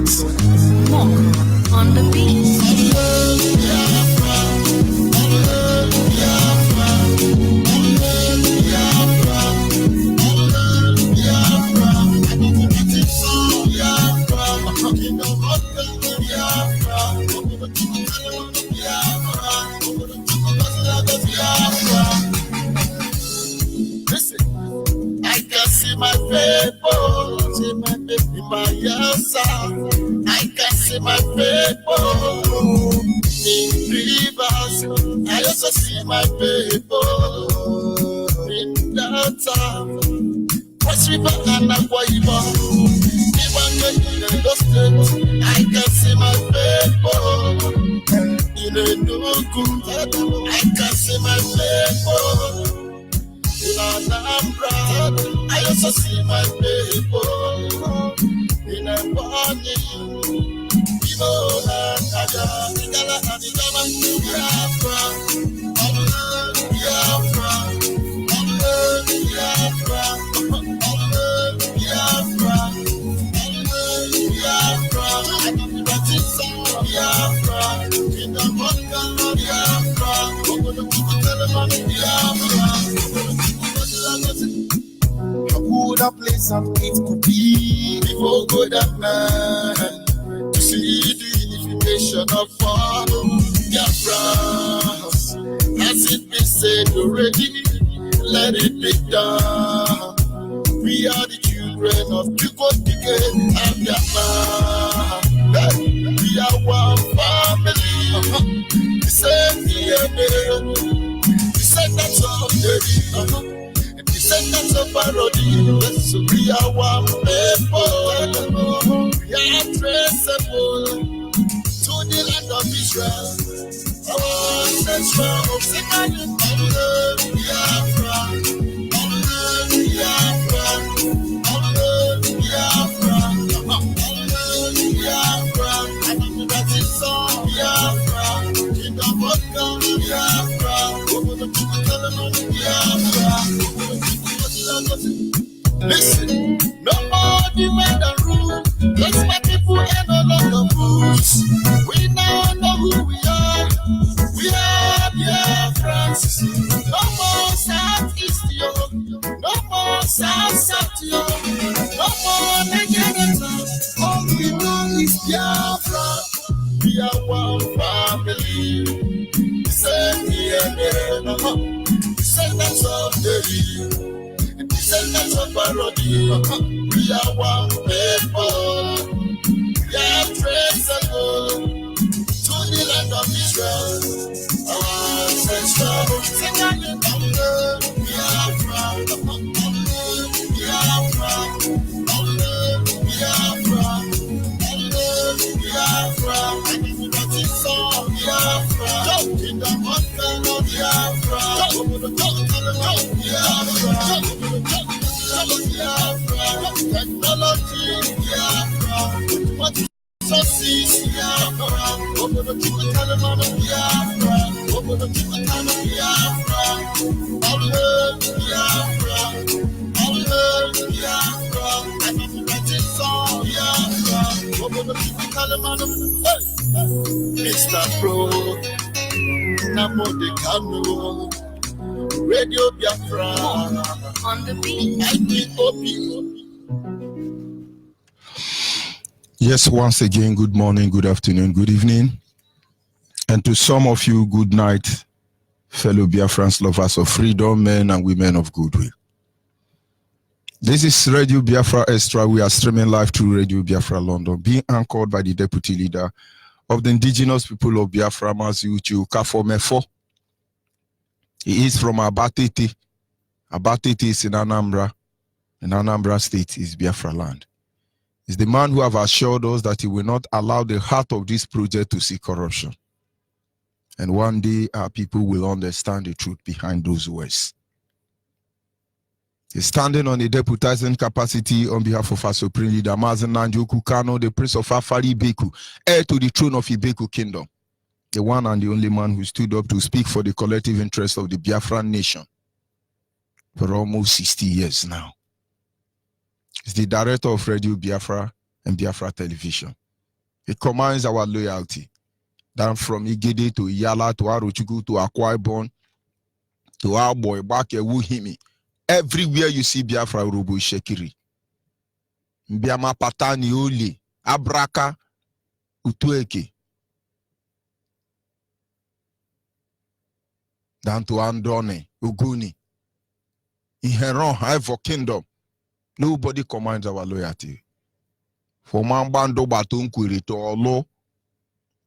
Mix. More on the beat. Listen, I can see my people, see my people by your side. I can see my people in rivers. I also see my people in downtown. Cross River and Akwa Ibom. Even in the state, I can see my people in Enugu. I can see my people in Anambra. I also see my people in Ebonyi. Igala and Igala, Biafra, Biafra, Biafra, Biafra, Biafra, Biafra, in the Mocha, Biafra, who the place and it could be before God and man to see the unification of all Biafra. Has it been said already? Let it be done. We are the children of Chukwokike and Biafra. We are one family. The same DNA, the descendants of the descendants of Parody. So we are one people. We are traceable to the land of Israel. Our ancestral second Biafra, Biafra, Biafra, Biafra, and that is all Biafra. In the Mocha, Biafra, over the people, Biafra. Listen, no more demand and rule. Let's make people and no longer fools. We now know who we are. We are Biafrans. No more Southeast, yo. No more South, yo. No more Nigeria. All we know is Biafra. We are one family. The same DNA. Descendants of the descendants of Parody. We are one people. We are traceable to the land of Israel. Our ancestral singing Biafra, Biafra, and that is all Biafra. In the mountain of Biafra, technology Biafra, what success Biafra, over the Chicago Biafra, over the Chicago Biafra, all Biafra, and that is all Biafra, over the Chicago. Mr. Pro, Namo de Kano, Radio Biafra, On the beat. IPOP. Yes, once again, good morning, good afternoon, good evening. And to some of you, good night, fellow Biafrans, lovers of freedom, men and women of goodwill. This is Radio Biafra Extra. We are streaming live through Radio Biafra London, being anchored by the Deputy Leader of the indigenous people of Biafra, Mazi Uche Okafor Mefo. He is from Abatete. Abatete is in Anambra. In Anambra State is Biafra land. He's the man who have assured us that he will not allow the heart of this project to see corruption. And one day our people will understand the truth behind those words. He's standing on a deputizing capacity on behalf of our Supreme Leader, Mazen Nanjoku Kano, the Prince of Afari Ibeku, heir to the throne of Ibeku Kingdom, the one and the only man who stood up to speak for the collective interest of the Biafran nation for almost 60 years now. He's the director of Radio Biafra and Biafra Television. It commands our loyalty. Then from Igede to Yala to Arochukwu to Akwa Ibom to our boy back Wuhimi. Everywhere you see Biafra Urubu Shekiri. Mbiama Patani Oli, Abraka, Utueke. Down to Andone, Uguni. Inherent high for kingdom. Nobody commands our loyalty. From Mambando Batunkwiri to Olo,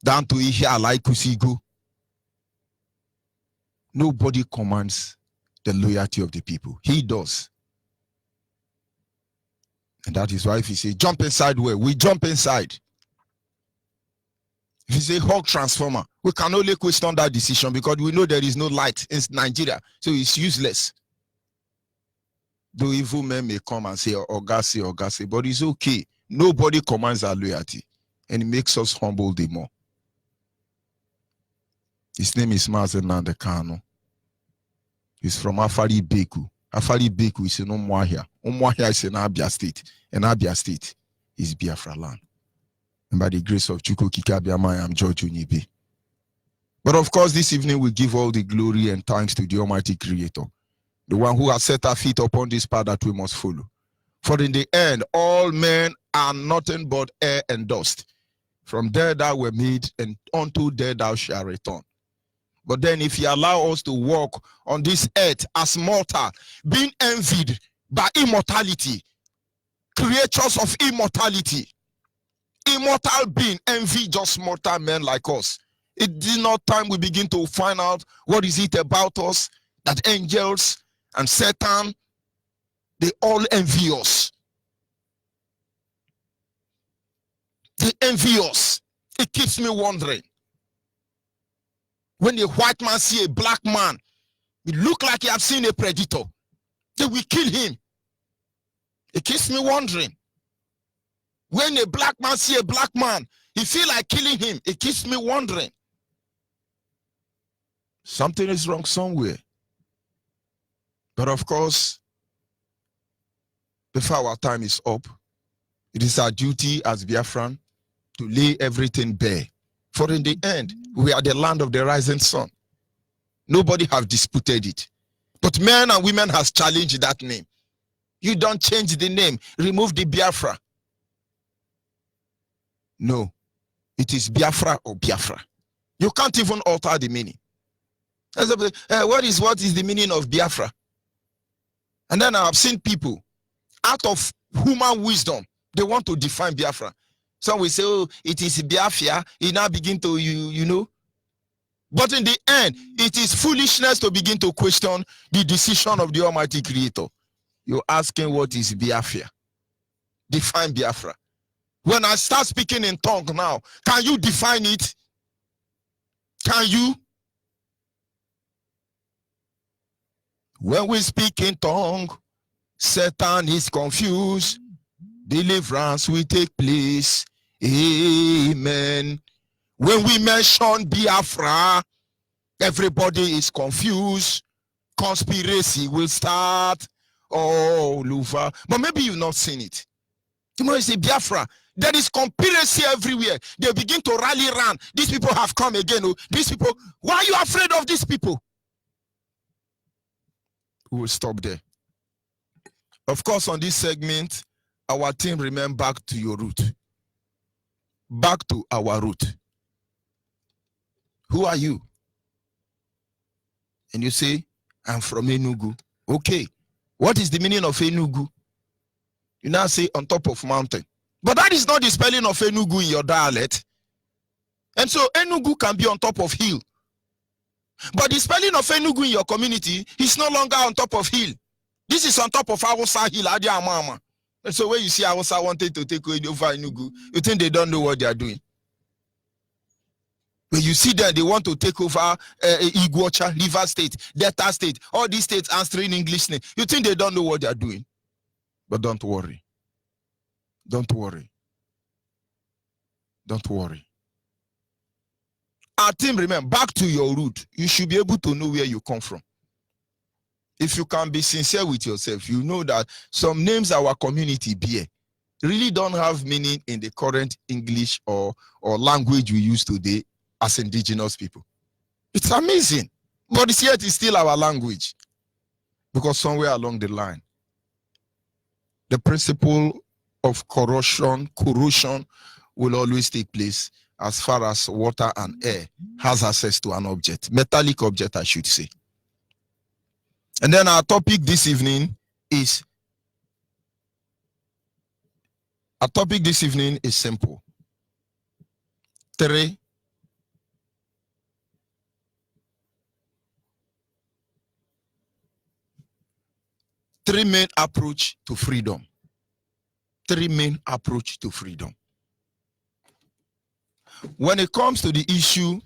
down to Ihe Alaikusigo. Nobody commands the loyalty of the people. He does. And that is why if you say jump inside where, we jump inside. If you say hog transformer, we can only question that decision because we know there is no light in Nigeria, so it's useless. Though evil men may come and say Ogasi, but it's okay. Nobody commands our loyalty, and it makes us humble the more. His name is Mazen Nandekano. He's from Afari Beku. Afari Beku is in Umuahia. Umuahia is in Abia State. And Abia State is Biafra land. And by the grace of Chukwu Kikabiama, I am George Unibe. But of course, this evening we give all the glory and thanks to the Almighty Creator, the one who has set our feet upon this path that we must follow. For in the end, all men are nothing but air and dust. From there thou were made, and unto there thou shalt return. But then if you allow us to walk on this earth as mortal, being envied by immortality, creatures of immortality, immortal being envy just mortal men like us. It is not time we begin to find out what is it about us that angels and Satan, they all envy us. They envy us. It keeps me wondering. When a white man see a black man, it look like he have seen a predator. They will kill him. It keeps me wondering. When a black man see a black man, he feel like killing him. It keeps me wondering. Something is wrong somewhere. But of course, before our time is up, it is our duty as Biafran to lay everything bare. For in the end, we are the land of the rising sun. Nobody have disputed it. But men and women has challenged that name. You don't change the name. Remove the Biafra. No. It is Biafra or Biafra. You can't even alter the meaning. What is the meaning of Biafra? And then I have seen people, out of human wisdom, they want to define Biafra. Some will say, oh, it is Biafra. You now begin to, you know. But in the end, it is foolishness to begin to question the decision of the Almighty Creator. You're asking what is Biafra? Define Biafra. When I start speaking in tongue now, can you define it? Can you? When we speak in tongue, Satan is confused. Deliverance will take place. Amen. When we mention Biafra, everybody is confused. Conspiracy will start. Oh, Luva. But maybe you've not seen it. Tomorrow you say Biafra. There is conspiracy everywhere. They begin to rally around. These people have come again. Oh, these people. Why are you afraid of these people? We will stop there. Of course, on this segment, our team remain back to your root. Back to our root. Who are you? And you say, I'm from Enugu. Okay. What is the meaning of Enugu? You now say on top of mountain. But that is not the spelling of Enugu in your dialect. And so Enugu can be on top of hill. But the spelling of Enugu in your community is no longer on top of hill. This is on top of Awusa hill, Adiamama. And so when you see Awusa wanted to take over Enugu, you think they don't know what they are doing. When you see them, they want to take over Iguacha, River State, Delta State, all these states answering English name. You think they don't know what they are doing. But don't worry. Don't worry. Don't worry. Our team, remember, back to your root. You should be able to know where you come from. If you can be sincere with yourself, you know that some names our community bear. really don't have meaning in the current English or language we use today as indigenous people. It's amazing, but yet it's still our language, because somewhere along the line, the principle of corrosion will always take place as far as water and air has access to an object, metallic object, I should say. And then our topic this evening is simple. 3 main approach to freedom. 3 main approach to freedom. When it comes to the issue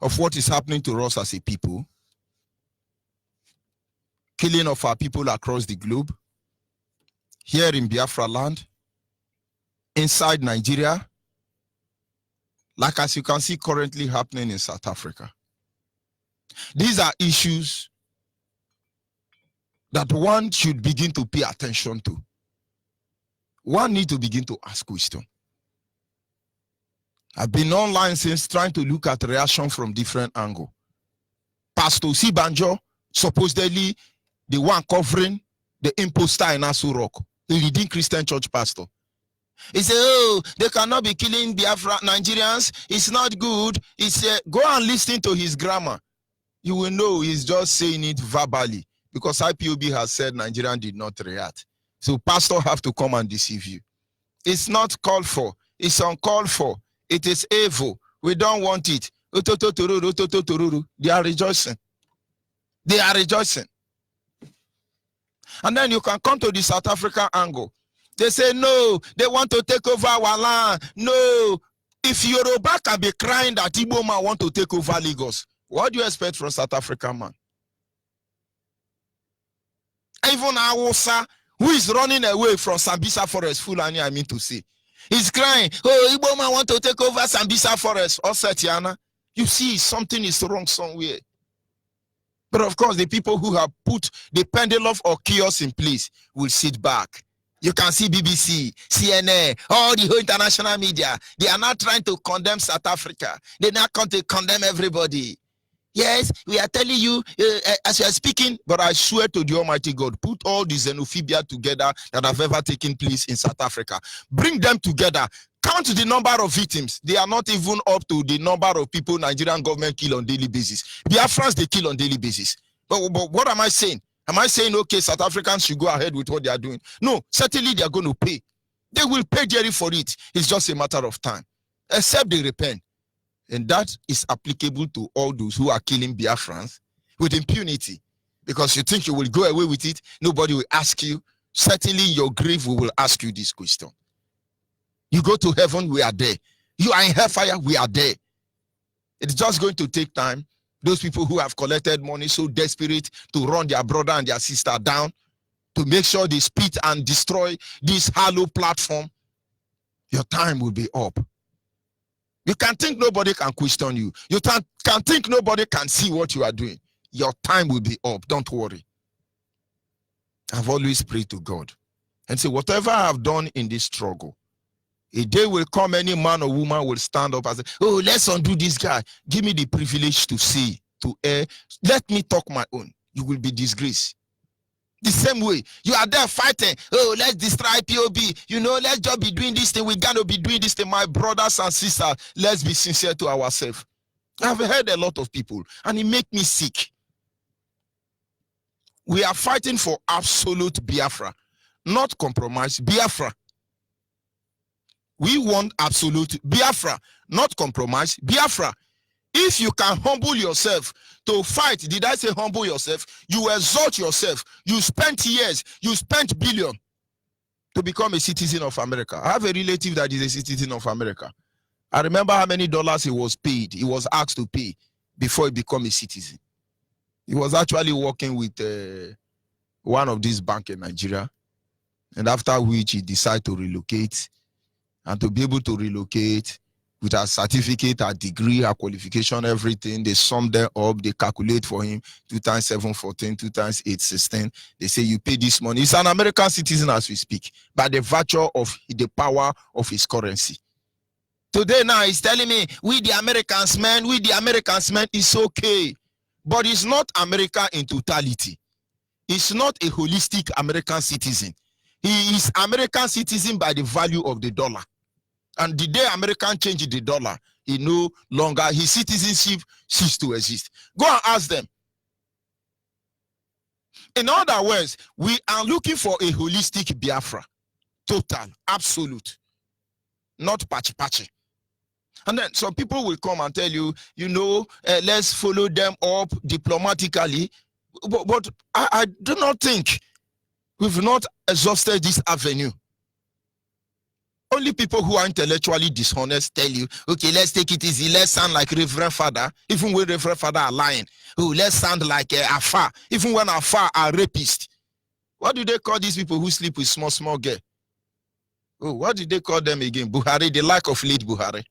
of what is happening to us as a people, killing of our people across the globe, here in Biafra land, inside Nigeria, like as you can see currently happening in South Africa. These are issues that one should begin to pay attention to. One need to begin to ask questions. I've been online since trying to look at reaction from different angles. Pastor Sibanjo, supposedly the one covering the imposter in Asu Rock, the leading Christian church pastor. He said, oh, they cannot be killing Biafra Nigerians. It's not good. He said, go and listen to his grammar. You will know he's just saying it verbally, because IPOB has said Nigerian did not react. So pastor have to come and deceive you. It's not called for. It's uncalled for. It is evil. We don't want it. They are rejoicing. They are rejoicing. And then you can come to the South African angle. They say, no, they want to take over our land. No. If Yoruba can be crying that Igbo man want to take over Lagos, what do you expect from South African man? Even Awusa, who is running away from Sambisa Forest, Fulani, I mean to say, he's crying, oh, Igbo man want to take over Sambisa Forest, or Setiana. You see, something is wrong somewhere. But of course, the people who have put the pendulum or chaos in place will sit back. You can see BBC, CNN, all the whole international media. They are not trying to condemn South Africa. They are not going to condemn everybody. Yes, we are telling you as you are speaking, but I swear to the Almighty God, put all the xenophobia together that have ever taken place in South Africa. Bring them together. Count the number of victims. They are not even up to the number of people Nigerian government kill on daily basis. Biafrans, they kill on daily basis. But what am I saying? Am I saying, okay, South Africans should go ahead with what they are doing? No, certainly they are going to pay. They will pay dearly for it. It's just a matter of time. Except they repent. And that is applicable to all those who are killing Biafrans with impunity. Because you think you will go away with it, nobody will ask you. Certainly in your grave, we will ask you this question. You go to heaven, we are there. You are in hellfire, we are there. It's just going to take time. Those people who have collected money so desperate to run their brother and their sister down, to make sure they spit and destroy this hollow platform, your time will be up. You can think nobody can question you. You can think nobody can see what you are doing. Your time will be up. Don't worry. I've always prayed to God and say, whatever I have done in this struggle, a day will come, any man or woman will stand up and say, oh, let's undo this guy. Give me the privilege to see, to err. Let me talk my own. You will be disgraced. The same way, you are there fighting. Oh, let's destroy POB. You know, let's just be doing this thing. We got to be doing this thing. My brothers and sisters, let's be sincere to ourselves. I've heard a lot of people, and it makes me sick. We are fighting for absolute Biafra, not compromise. Biafra. We want absolute Biafra, not compromise. Biafra. If you can humble yourself to fight, did I say humble yourself? You exalt yourself. You spent years, you spent billions to become a citizen of America. I have a relative that is a citizen of America. I remember how many dollars he was paid, he was asked to pay before he became a citizen. He was actually working with one of these banks in Nigeria, and after which he decided to relocate. And to be able to relocate, with her certificate, her degree, her qualification, everything. They sum them up, they calculate for him 2 times 7, 14, 2 times 8, 16. They say you pay this money. He's an American citizen as we speak, by the virtue of the power of his currency. Today now he's telling me, we the Americans, man, it's okay. But it's not America in totality. It's not a holistic American citizen. He is American citizen by the value of the dollar. And the day American changed the dollar, he no longer, his citizenship ceased to exist. Go and ask them. In other words, we are looking for a holistic Biafra. Total, absolute. Not patchy. And then some people will come and tell you, let's follow them up diplomatically. But I do not think we've not exhausted this avenue. Only people who are intellectually dishonest tell you, okay, let's take it easy. Let's sound like Reverend Father, even when Reverend Father are lying. Oh, let's sound like Afar, even when Afar are rapists. What do they call these people who sleep with small girl? Oh, what did they call them again? Buhari, the like of late Buhari.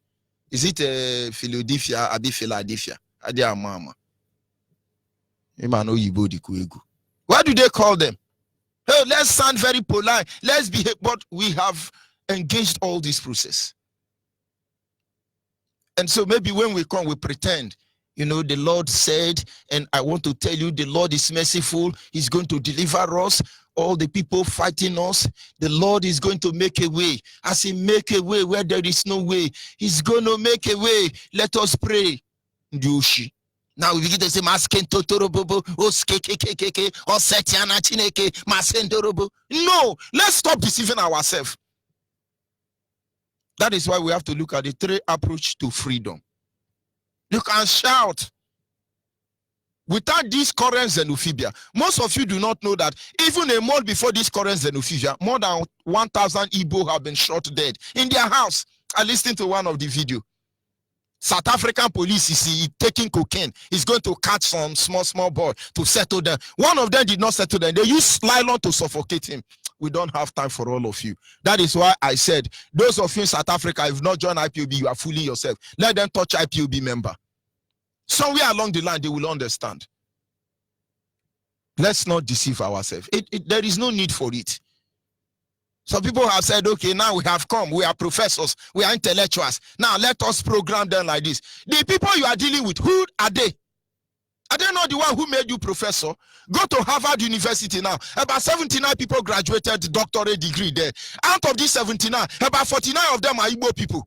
Is it Philadelphia, Abi Philadelphia? Adia Mama. What do they call them? Hey, let's sound very polite. Let's behave, but we have engaged all this process. And so maybe when we come, we pretend, the Lord said, and I want to tell you, the Lord is merciful. He's going to deliver us. All the people fighting us, the Lord is going to make a way. As he make a way where there is no way, he's going to make a way. Let us pray. Now we begin to say, no, let's stop deceiving ourselves. That is why we have to look at the 3 approach to freedom. You can shout. Without this current xenophobia, most of you do not know that even a month before this current xenophobia, more than 1,000 Igbo have been shot dead in their house. I listened to one of the video. South African police is taking cocaine. He's going to catch some small boy to settle them. One of them did not settle them. They used nylon to suffocate him. We don't have time for all of you. That is why I said, those of you in South Africa, if not joined IPOB, you are fooling yourself. Let them touch IPOB member. Somewhere along the line, they will understand. Let's not deceive ourselves. There is no need for it. Some people have said, okay, now we have come. We are professors. We are intellectuals. Now let us program them like this. The people you are dealing with, who are they? Are they not the one who made you professor? Go to Harvard University now. About 79 people graduated doctorate degree there. Out of these 79, about 49 of them are Igbo people.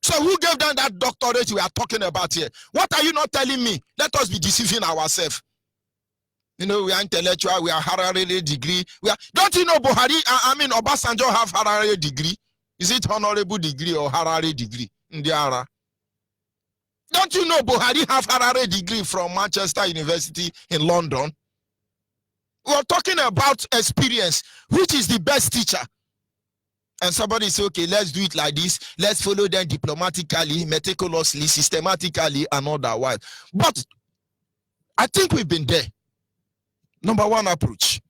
So who gave them that doctorate we are talking about here? What are you not telling me? Let us be deceiving ourselves. We are intellectual, we are Harare degree. Don't you know Buhari, Obasanjo have Harare degree? Is it honorable degree or Harare degree? Ndiara. Don't you know Buhari have Harare degree from Manchester University in London? We are talking about experience. Which is the best teacher? And somebody say, okay, let's do it like this. Let's follow them diplomatically, meticulously, systematically, and otherwise. But I think we've been there. Number 1 approach.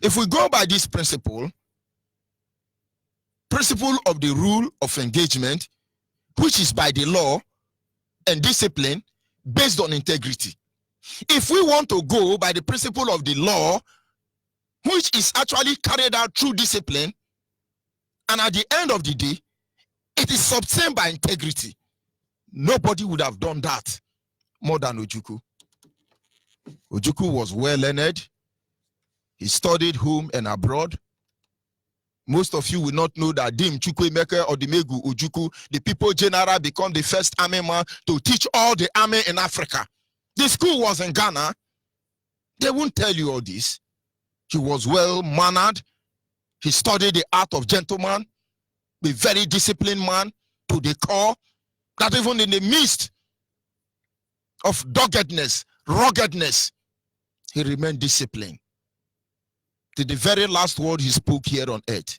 If we go by this principle of the rule of engagement, which is by the law and discipline based on integrity. If we want to go by the principle of the law, which is actually carried out through discipline, and at the end of the day, it is sustained by integrity. Nobody would have done that more than Ojukwu. Ojukwu was well learned. He studied home and abroad. Most of you will not know that Dim Chukwuemeka or Dimegu Ojukwu, the people general, become the first army man to teach all the army in Africa. The school was in Ghana. They won't tell you all this. He was well mannered. He studied the art of gentleman, a very disciplined man to the core, that even in the midst of doggedness, ruggedness, he remained disciplined. To the very last word he spoke here on earth.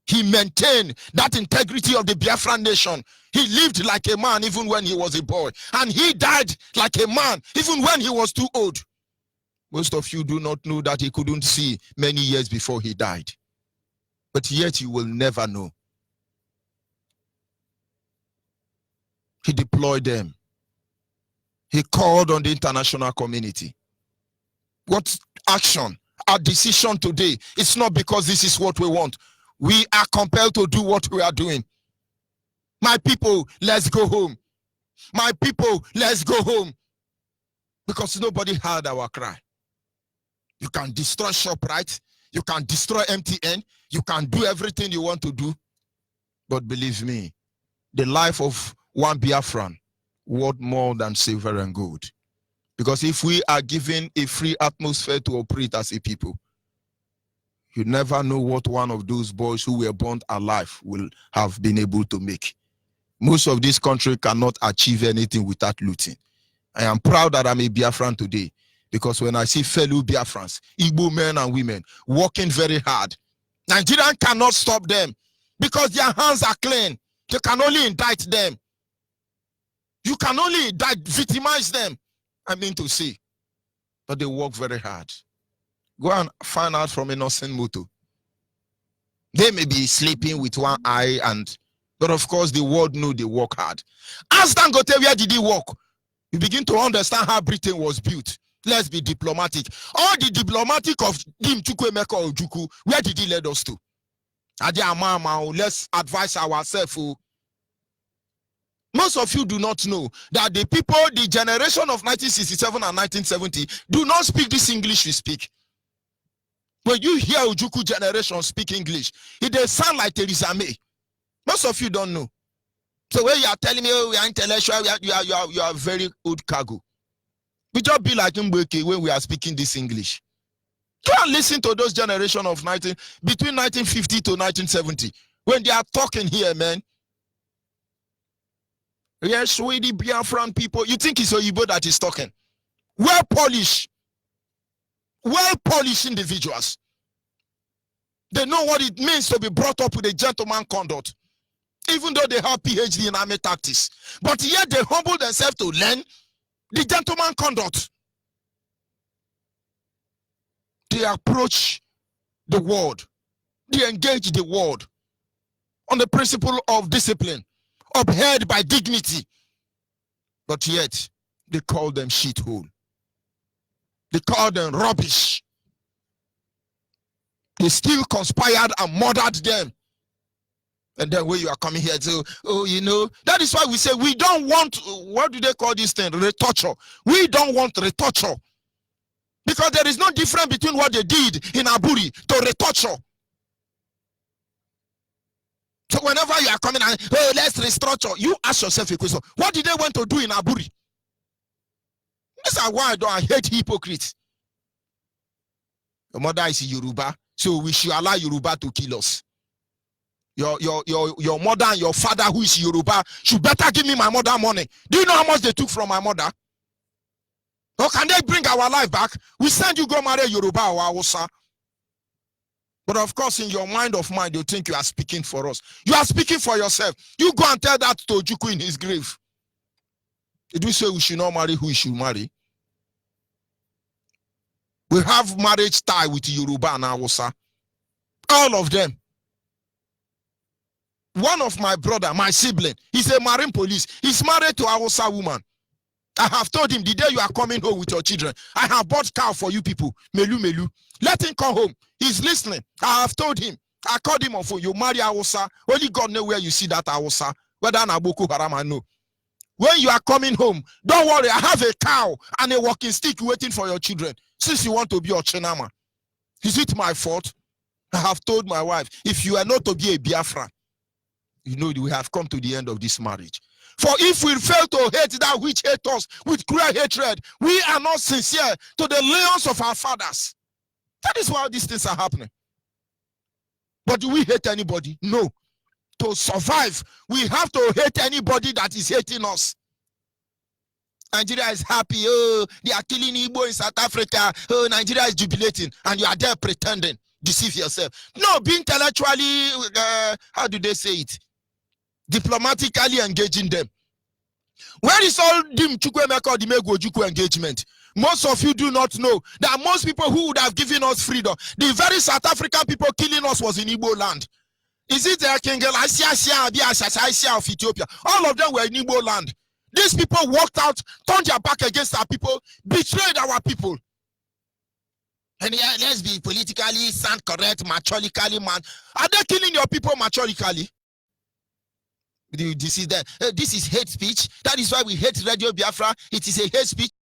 He maintained that integrity of the Biafran nation. He lived like a man even when he was a boy. And he died like a man even when he was too old. Most of you do not know that he couldn't see many years before he died. But yet you will never know. He deployed them. He called on the international community. What action? Our decision today, it's not because this is what we want. We are compelled to do what we are doing. My people, let's go home. My people, let's go home. Because nobody heard our cry. You can destroy ShopRite. You can destroy MTN. You can do everything you want to do. But believe me, the life of one Biafran worth more than silver and gold. Because if we are given a free atmosphere to operate as a people, you never know what one of those boys who were born alive will have been able to make. Most of this country cannot achieve anything without looting. I am proud that I'm a Biafran today, because when I see fellow Biafrans, Igbo men and women, working very hard, Nigerians cannot stop them because their hands are clean. You can only indict them. You can only victimize them. I mean to say, but they work very hard. Go and find out from Innocent Moto. They may be sleeping with one eye, but of course the world know they work hard. Ask Dangote, where did he work? You begin to understand how Britain was built. Let's be diplomatic. All the diplomatic of Dim Chukwemeka Ojukwu, where did he lead us to? Let's advise ourselves. Most of you do not know that the people, the generation of 1967 and 1970, do not speak this English we speak. When you hear Ojukwu generation speak English, it sound like Theresa May. Most of you don't know. So when you are telling me, oh, we are intellectual, you are very old cargo. We just be like Mbeke when we are speaking this English. Go and listen to those generation of between 1950 to 1970. When they are talking here, man. Yes, we the Biafran people. You think it's Oyibo that is talking? Well-polished individuals. They know what it means to be brought up with a gentleman conduct, even though they have PhD in army tactics. But yet they humble themselves to learn the gentleman conduct. They approach the world. They engage the world on the principle of discipline, upheld by dignity. But yet they call them shithole. They call them rubbish. They still conspired and murdered them. And then when you are coming here to, oh, you know, that is why we say we don't want, what do they call this thing? Retoucher. We don't want retoucher. Because there is no difference between what they did in Aburi to retoucher. So whenever you are coming and, oh, let's restructure, you ask yourself a question. What did they want to do in Aburi? That's why I hate hypocrites. Your mother is Yoruba, so we should allow Yoruba to kill us. Your mother and your father who is Yoruba should better give me my mother money. Do you know how much they took from my mother? Or can they bring our life back? We send you go marry Yoruba or Hausa. But of course, in your mind, you think you are speaking for us. You are speaking for yourself. You go and tell that to Ojukwu in his grave. Did we say we should not marry who we should marry? We have marriage tie with Yoruba and Hausa. All of them. One of my brother, my sibling, he's a marine police. He's married to a Hausa woman. I have told him, the day you are coming home with your children, I have bought cow for you people. Melu, melu. Let him come home. He's listening. I have told him. I called him on phone. You marry Hausa. Only God knows where you see that Hausa. Whether na Boko Haram, I know. When you are coming home, don't worry. I have a cow and a walking stick waiting for your children. Since you want to be a Chinama. Is it my fault? I have told my wife, if you are not to be a Biafra, you know we have come to the end of this marriage. For if we fail to hate that which hate us with cruel hatred, we are not sincere to the lions of our fathers. That is why these things are happening. But do we hate anybody? No. To survive, we have to hate anybody that is hating us. Nigeria is happy. Oh, they are killing Igbo in South Africa. Oh, Nigeria is jubilating. And you are there pretending. Deceive yourself. No, be intellectually, how do they say it? Diplomatically engaging them. Where is all Dim Chukwemeka or Dimegu Ojukwu engagement? Most of you do not know that most people who would have given us freedom, the very South African people killing us, was in Igbo land. Is it the King of Ethiopia? All of them were in Igbo land. These people walked out, turned their back against our people, betrayed our people. And yeah, let's be politically sound, correct, maturely, man. Are they killing your people maturely? This is hate speech. That is why we hate Radio Biafra. It is a hate speech.